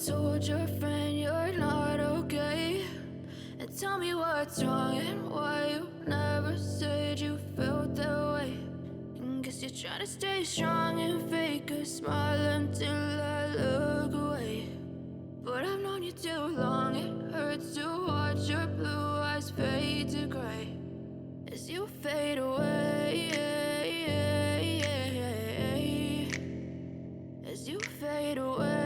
told your friend you're not okay? And tell me what's wrong and why you never said you felt that way. And guess you're trying to stay strong and fake a smile until I look away. But I've known you too long, it hurts to watch your blue eyes fade to gray as you fade away. As you fade away.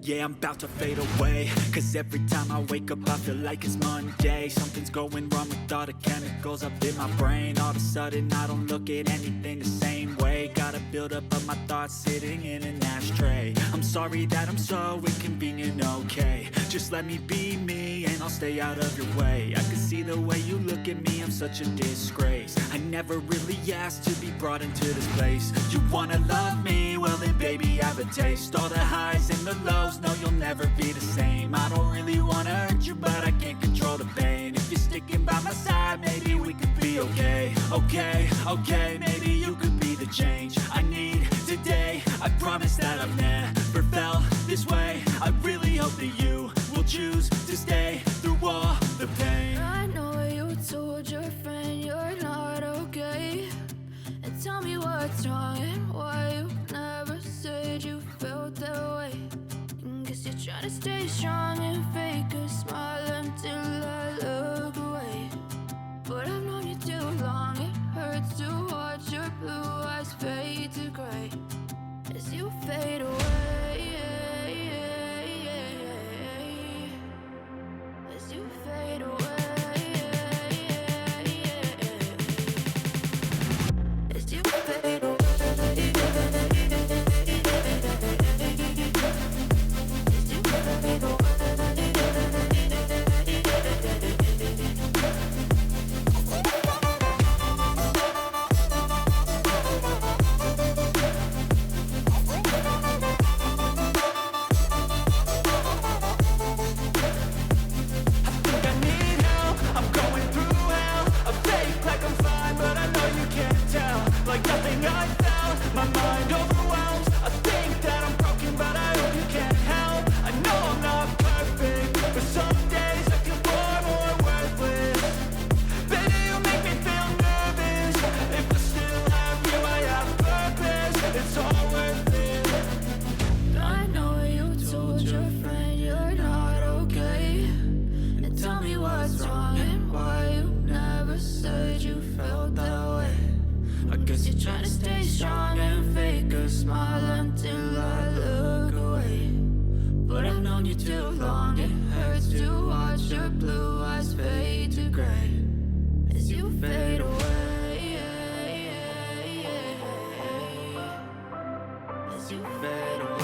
Yeah, I'm about to fade away, cause every time I wake up I feel like it's Monday. Something's going wrong with all the chemicals up in my brain. All of a sudden I don't look at anything the same way. Got a buildup of my thoughts sitting in an ashtray. I'm sorry that I'm so inconvenient, okay? Just let me be me and I'll stay out of your way. I can see the way you look at me, I'm such a disgrace. I never really asked to be brought into this place. You wanna love me? Well then baby I have a taste. All the highs and the lows, no you'll never be the same. I don't really wanna hurt you but I can't control the pain. If you're sticking by my side maybe we could be okay. Okay, maybe you could be the change I need today. I promise that I've never felt this way. I really hope that you will choose to stay through all the pain. I know you told your friend you're not okay. And tell me what's wrong and why you never said you felt that way. And guess you're trying to stay strong and fake a smile until I look away. But I've known you too long, it hurts to watch your blue eyes fade to gray as you fade away. As you fade away. As you fade away. As you fade away. Like nothing I felt, my mind overwhelms. I think that I'm broken, but I hope you can't help. I know I'm not perfect, but some days I feel far more worthless. Baby, you make me feel nervous. If I still have you, I have purpose. It's all worth it. I know you told your friend you're not okay. And tell me what's wrong and why you never said you felt that way. I guess you're trying to stay strong and fake a smile until I look away. But I've known you too long, it hurts to watch your blue eyes fade to gray as you fade away. As you fade away.